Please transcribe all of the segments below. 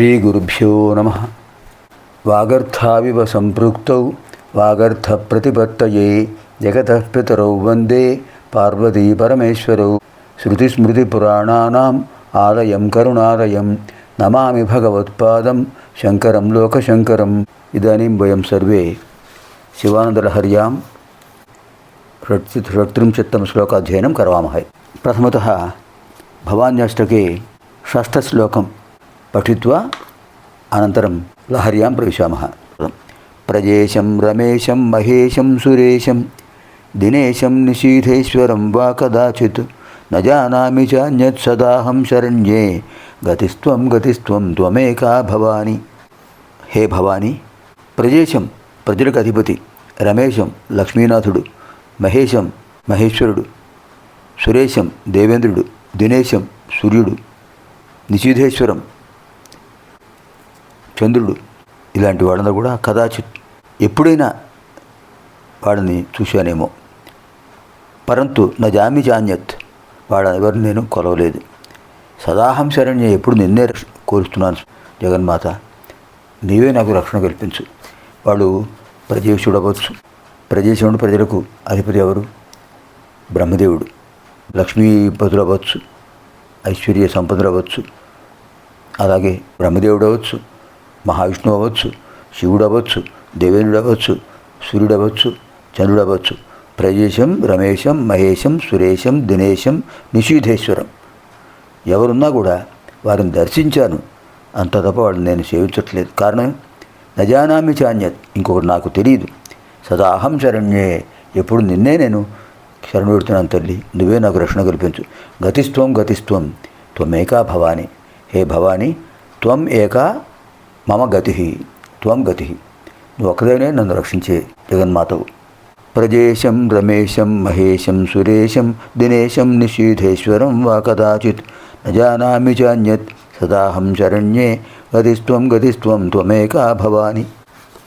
శ్రీగురుభ్యో నమః. వాగర్థావివ సంపృక్తౌ వాగర్థప్రతిపత్తయే జగతః పితరౌ వందే పార్వతీ పరమేశ్వరౌ. శృతిస్మృతిపురాణానాం ఆలయం కరుణాలయం నమామి భగవత్పాదం శంకరం లోకశంకరం. ఇదానీం వయం సర్వే శివానందలహర్యాం షట్త్రింశత్తం శ్లోకాధ్యయనం కరవామహై. ప్రథమతః భవాన్యష్టకే షష్ఠశ్లోకం పఠిత్వా అనంతరం లహర్యాం ప్రవిశామः. ప్రజేశం రమేశం మహేశం సురేశం దినేశం నిశీథేశ్వరం వా కదాచిత్ న జానామి చాన్యత్ సదాహం శరణ్యే గతిస్త్వం గతిస్త్వం త్వమేకా భవాని. హే భవాని, ప్రజేశం ప్రజలకు అధిపతి, రమేశం లక్ష్మీనాథుడు, మహేశం మహేశ్వరుడు, సురేశం దేవేంద్రుడు, దినేశం సూర్యుడు, నిశీధేశ్వరం చంద్రుడు, ఇలాంటి వాళ్ళందరూ కూడా కదాచిత్ ఎప్పుడైనా వాడిని చూశానేమో. పరంతు నా జామి జాన్యత్, వాడెవరిని నేను కొలవలేదు. సదాహం శరణ్య, ఎప్పుడు నిన్నే కోరుస్తున్నాను జగన్మాత, నీవే నాకు రక్షణ కల్పించు. వాడు ప్రజేశుడు అవ్వచ్చు. ప్రజేశుడు ప్రజలకు అధిపతి ఎవరు? బ్రహ్మదేవుడు. లక్ష్మీపతులు అవ్వచ్చు, ఐశ్వర్య సంపదలు అవ్వచ్చు. అలాగే బ్రహ్మదేవుడు అవ్వచ్చు, మహావిష్ణువు అవ్వచ్చు, శివుడు అవ్వచ్చు, దేవేంద్రుడు అవ్వచ్చు, సూర్యుడు అవ్వచ్చు, చంద్రుడు అవ్వచ్చు. ప్రజేశం రమేశం మహేశం సురేశం దినేశం నిశీధేశ్వరం ఎవరున్నా కూడా వారిని దర్శించాను, అంత తప్ప వాళ్ళని నేను సేవించట్లేదు. కారణం నజానామి చాన్యత్, ఇంకొకటి నాకు తెలియదు. సదాహం శరణ్యే, ఎప్పుడు నిన్నే నేను శరణు పెడుతున్నాను తల్లి, నువ్వే నాకు రక్షణ కల్పించు. గతిస్త్వం గతిస్త్వం త్వమేకా భవాని. హే భవాని, త్వం ఏకా మమ గతి, త్వం గతి, నువ్వు ఒక్కదైనా నన్ను రక్షించే జగన్మాతవు. ప్రజేశం రమేశం మహేశం సురేశం దినేశం నిశీధేశ్వరం వా కదాచిత్ న జానామి చాన్యత్ సదాహం శరణ్యే గతిస్త్వం గతిస్త్వం త్వమేకా భవాని.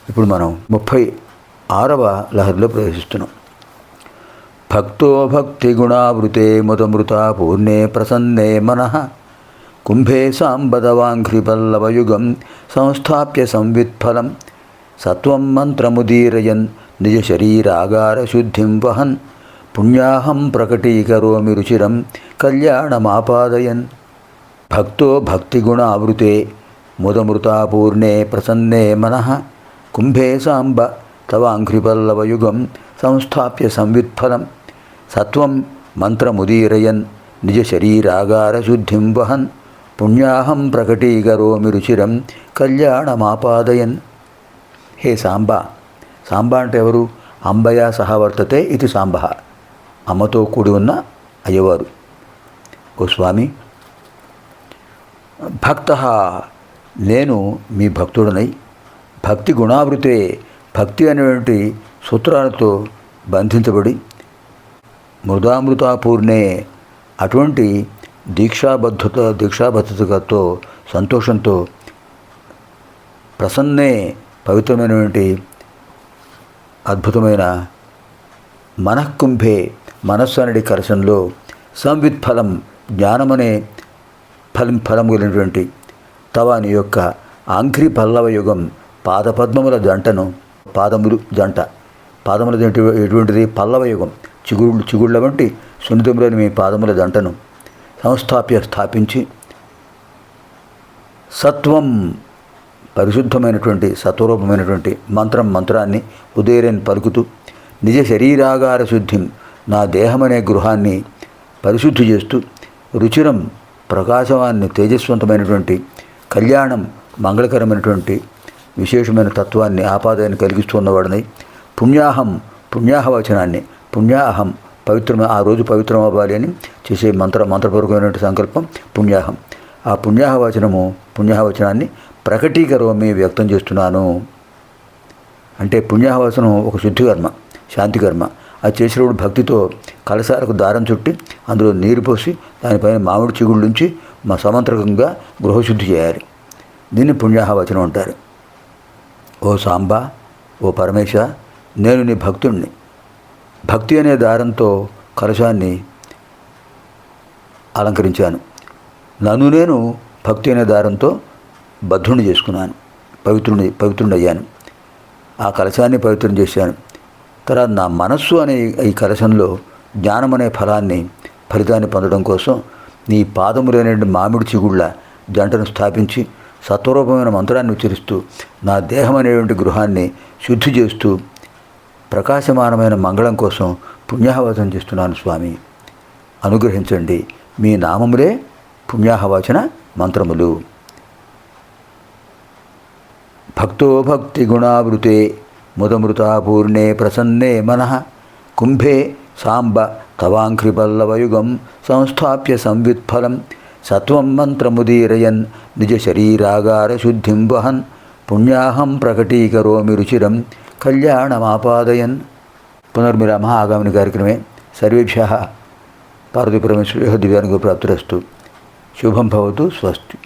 ఇప్పుడు మనం 36వ లహరిలో ప్రవేశిస్తున్నాం. భక్తో భక్తిగుణావృతే ముదమృతా పూర్ణే ప్రసన్నే మనః కుంభే సాంబదవాంఘ్రిపల్లవయుగం సంస్థాప్య సంవిత్ఫలం సత్వం మంత్రముదీరయన్ నిజ శరీరాగారశుద్ధిం వహన్ పుణ్యాహం ప్రకటీకరోమి రుచిరం కళ్యాణమాపాదయన్. భక్తో భక్తిగుణావృతే ముదమృతాపూర్ణే ప్రసన్నే మనః కుంభే సాంబ తవాంఘ్రిపల్లవయుగం సంస్థాప్య సంవిత్ఫలం సత్వం మంత్రముదీరయన్ నిజ శరీరాగారశుద్ధిం వహన్ పుణ్యాహం ప్రకటీకరోమి రుచిరం కళ్యాణమాపాదయన్. హే సాంబ, సాంబ అంటే ఎవరు? అంబయా సహా వర్తతే ఇది సాంబ, అమ్మతో కూడి ఉన్న అయ్యవారు. ఓ స్వామి, భక్త, నేను మీ భక్తుడనై భక్తి గుణావృతే, భక్తి అనేటువంటి సూత్రాలతో బంధించబడి మృదామృతాపూర్ణే, అటువంటి దీక్షాబద్ధతతో సంతోషంతో ప్రసన్నే, పవిత్రమైనటువంటి అద్భుతమైన మనఃకుంభే, మనస్సు అనేది కలశంలో సంవిత్ఫలం, జ్ఞానమనే ఫలం కలిగినటువంటి తవ నీ యొక్క ఆంఘ్రి పల్లవ యుగం, పాదపద్మముల జంటను, పాదములు జంట, పాదముల జంట ఎటువంటిది? పల్లవ యుగం, చిగుళ్ళ వంటి సున్నితములని మీ పాదముల జంటను సంస్థాప్య స్థాపించి సత్వం పరిశుద్ధమైనటువంటి సత్వరూపమైనటువంటి మంత్రాన్ని ఉదయరని పలుకుతూ నిజ శరీరాగార శుద్ధిం, నా దేహమనే గృహాన్ని పరిశుద్ధి చేస్తూ రుచిరం ప్రకాశవాన్ని తేజస్వంతమైనటువంటి కళ్యాణం మంగళకరమైనటువంటి విశేషమైన తత్వాన్ని ఆపాదాన్ని కలిగిస్తున్నవాడిని పుణ్యాహవచనాన్ని పుణ్యాహం పవిత్రమైన ఆ రోజు పవిత్రం అవ్వాలి అని చేసే మంత్రపూర్వకమైనటువంటి సంకల్పం పుణ్యాహం. ఆ పుణ్యాహవచనాన్ని ప్రకటీకరోమి, వ్యక్తం చేస్తున్నాను. అంటే పుణ్యాహవచనం ఒక శుద్ధికర్మ, శాంతికర్మ. అది చేసినప్పుడు భక్తితో కలశాలకు దారం చుట్టి అందులో నీరు పోసి దానిపైన మామిడి చిగుళ్ళుంచి సమంత్రకంగా గృహశుద్ధి చేయాలి. దీన్ని పుణ్యాహవచనం అంటారు. ఓ సాంబా, ఓ పరమేశ, నేను నీ భక్తుణ్ణి. భక్తి అనే దారంతో కలశాన్ని అలంకరించాను. నన్ను నేను భక్తి అనే దారంతో బద్ధుణ్ణి చేసుకున్నాను, పవిత్రుడయ్యాను. ఆ కలశాన్ని పవిత్రం చేశాను. తర్వాత నా మనస్సు అనే ఈ కలశంలో జ్ఞానం అనే ఫలితాన్ని పొందడం కోసం నీ పాదములైన మామిడి చిగుళ్ళ జంటను స్థాపించి సత్వరూపమైన మంత్రాన్ని ఉచ్చరిస్తూ నా దేహం అనేటువంటి గృహాన్ని శుద్ధి చేస్తూ ప్రకాశమానమైన మంగళం కోసం పుణ్యాహవచనం చేస్తున్నాను స్వామి. అనుగ్రహించండి. మీ నామములే పుణ్యాహవచన మంత్రములు. భక్తో భక్తి గుణావృతే ముదమృతాపూర్ణే ప్రసన్నే మనః కుంభే సాంబ తవాంఘ్రిపల్లవయుగం సంస్థాప్య సంవిత్ఫలం సత్వం మంత్రముదీరయన్ నిజ శరీరాగార శుద్ధిం వహన్ పుణ్యాహం ప్రకటీకరోమి రుచిరం కళ్యాణమాపాదయన్. పునర్మిరామ ఆగామిని కార్యక్రమే. సర్వేభ్యः పార్వతీపరమేశ్వర్యः దివ్యానుగ్రహప్రాప్తిరస్తు. శుభం భవతు. స్వస్తి.